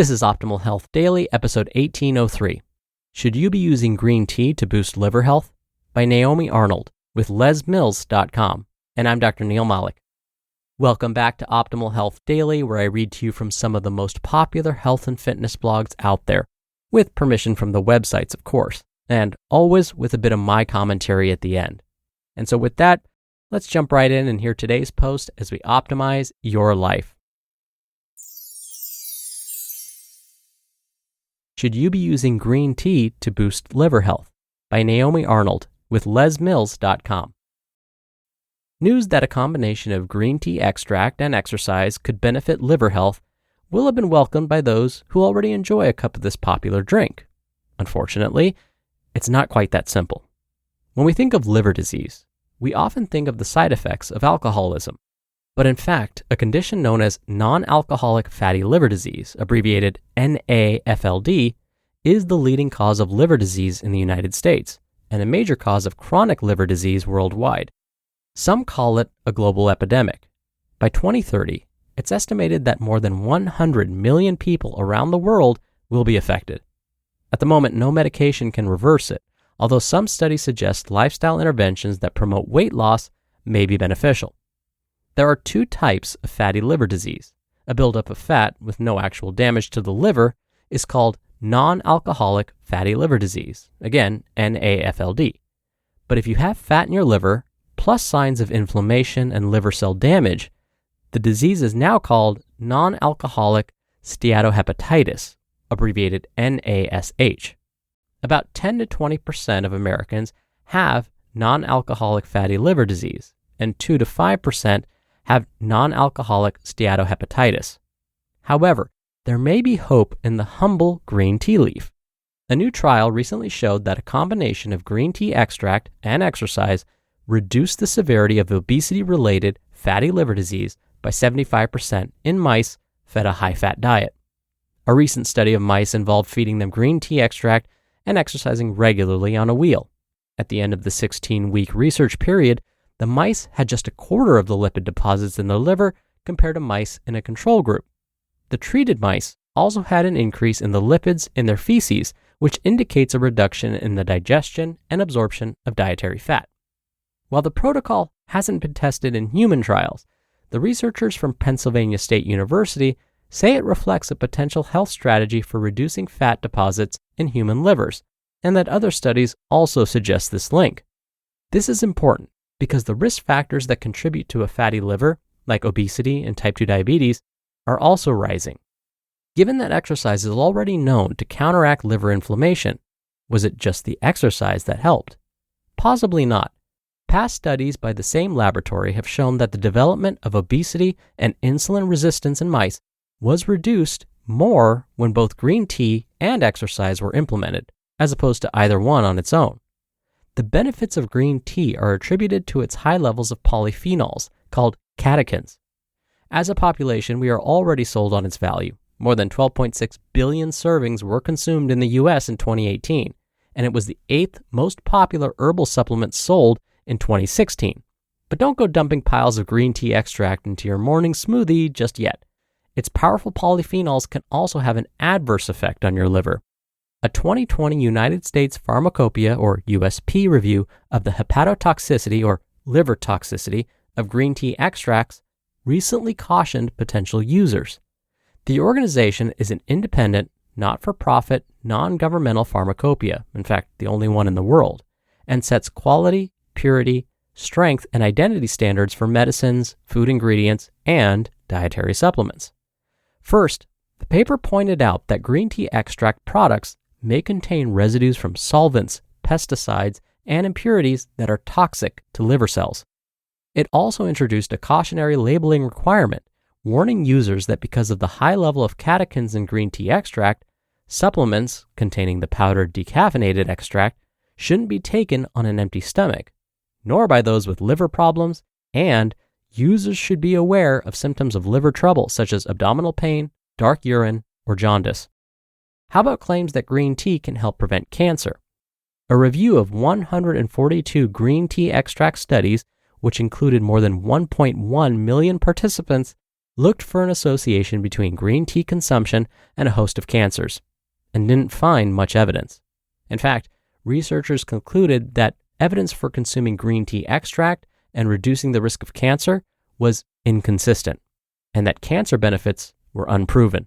This is Optimal Health Daily, episode 1803. Should you be using green tea to boost liver health? By Naomi Arnold with lesmills.com. And I'm Dr. Neil Malik. Welcome back to Optimal Health Daily, where I read to you from some of the most popular health and fitness blogs out there, with permission from the websites, of course, and always with a bit of my commentary at the end. And so with that, let's jump right in and hear today's post as we optimize your life. Should you be using green tea to boost liver health? By Naomi Arnold with lesmills.com. News that a combination of green tea extract and exercise could benefit liver health will have been welcomed by those who already enjoy a cup of this popular drink. Unfortunately, it's not quite that simple. When we think of liver disease, we often think of the side effects of alcoholism. But in fact, a condition known as non-alcoholic fatty liver disease, abbreviated NAFLD, is the leading cause of liver disease in the United States and a major cause of chronic liver disease worldwide. Some call it a global epidemic. By 2030, it's estimated that more than 100 million people around the world will be affected. At the moment, no medication can reverse it, although some studies suggest lifestyle interventions that promote weight loss may be beneficial. There are two types of fatty liver disease. A buildup of fat with no actual damage to the liver is called non-alcoholic fatty liver disease, again, NAFLD. But if you have fat in your liver, plus signs of inflammation and liver cell damage, the disease is now called non-alcoholic steatohepatitis, abbreviated NASH. About 10 to 20% of Americans have non-alcoholic fatty liver disease, and 2 to 5% have non-alcoholic steatohepatitis. However, there may be hope in the humble green tea leaf. A new trial recently showed that a combination of green tea extract and exercise reduced the severity of obesity-related fatty liver disease by 75% in mice fed a high-fat diet. A recent study of mice involved feeding them green tea extract and exercising regularly on a wheel. At the end of the 16-week research period, the mice had just a quarter of the lipid deposits in their liver compared to mice in a control group. The treated mice also had an increase in the lipids in their feces, which indicates a reduction in the digestion and absorption of dietary fat. While the protocol hasn't been tested in human trials, the researchers from Pennsylvania State University say it reflects a potential health strategy for reducing fat deposits in human livers, and that other studies also suggest this link. This is important because the risk factors that contribute to a fatty liver, like obesity and type 2 diabetes, are also rising. Given that exercise is already known to counteract liver inflammation, was it just the exercise that helped? Possibly not. Past studies by the same laboratory have shown that the development of obesity and insulin resistance in mice was reduced more when both green tea and exercise were implemented, as opposed to either one on its own. The benefits of green tea are attributed to its high levels of polyphenols, called catechins. As a population, we are already sold on its value. More than 12.6 billion servings were consumed in the US in 2018, and it was the 8th most popular herbal supplement sold in 2016. But don't go dumping piles of green tea extract into your morning smoothie just yet. Its powerful polyphenols can also have an adverse effect on your liver. A 2020 United States Pharmacopoeia, or USP, review of the hepatotoxicity, or liver toxicity, of green tea extracts recently cautioned potential users. The organization is an independent, not-for-profit, non-governmental pharmacopoeia, in fact, the only one in the world, and sets quality, purity, strength, and identity standards for medicines, food ingredients, and dietary supplements. First, the paper pointed out that green tea extract products may contain residues from solvents, pesticides, and impurities that are toxic to liver cells. It also introduced a cautionary labeling requirement, warning users that because of the high level of catechins in green tea extract, supplements containing the powdered decaffeinated extract shouldn't be taken on an empty stomach, nor by those with liver problems, and users should be aware of symptoms of liver trouble such as abdominal pain, dark urine, or jaundice. How about claims that green tea can help prevent cancer? A review of 142 green tea extract studies, which included more than 1.1 million participants, looked for an association between green tea consumption and a host of cancers, and didn't find much evidence. In fact, researchers concluded that evidence for consuming green tea extract and reducing the risk of cancer was inconsistent, and that cancer benefits were unproven.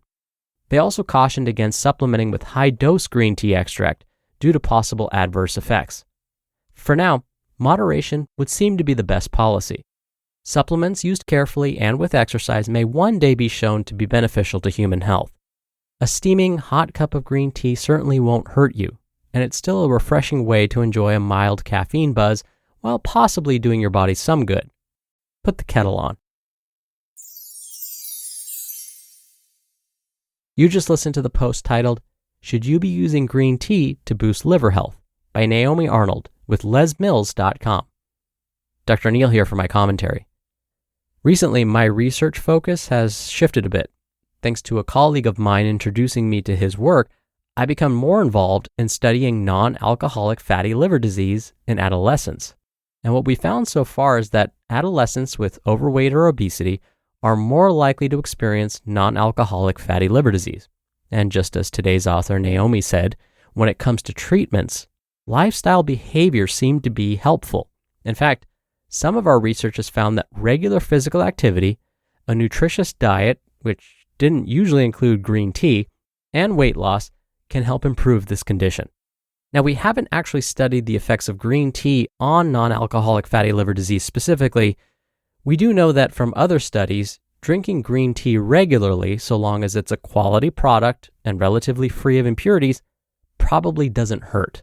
They also cautioned against supplementing with high-dose green tea extract due to possible adverse effects. For now, moderation would seem to be the best policy. Supplements used carefully and with exercise may one day be shown to be beneficial to human health. A steaming hot cup of green tea certainly won't hurt you, and it's still a refreshing way to enjoy a mild caffeine buzz while possibly doing your body some good. Put the kettle on. You just listened to the post titled, "Should You Be Using Green Tea to Boost Liver Health?" by Naomi Arnold with lesmills.com. Dr. Neal here for my commentary. Recently, my research focus has shifted a bit. Thanks to a colleague of mine introducing me to his work, I become more involved in studying non-alcoholic fatty liver disease in adolescents. And what we found so far is that adolescents with overweight or obesity are more likely to experience non-alcoholic fatty liver disease. And just as today's author Naomi said, when it comes to treatments, lifestyle behaviors seem to be helpful. In fact, some of our research has found that regular physical activity, a nutritious diet, which didn't usually include green tea, and weight loss can help improve this condition. Now, we haven't actually studied the effects of green tea on non-alcoholic fatty liver disease specifically. We do know that from other studies, drinking green tea regularly, so long as it's a quality product and relatively free of impurities, probably doesn't hurt.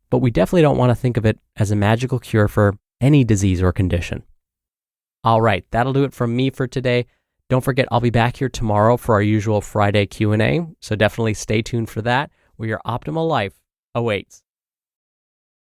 But we definitely don't want to think of it as a magical cure for any disease or condition. All right, that'll do it from me for today. Don't forget, I'll be back here tomorrow for our usual Friday Q&A, so definitely stay tuned for that, where your optimal life awaits.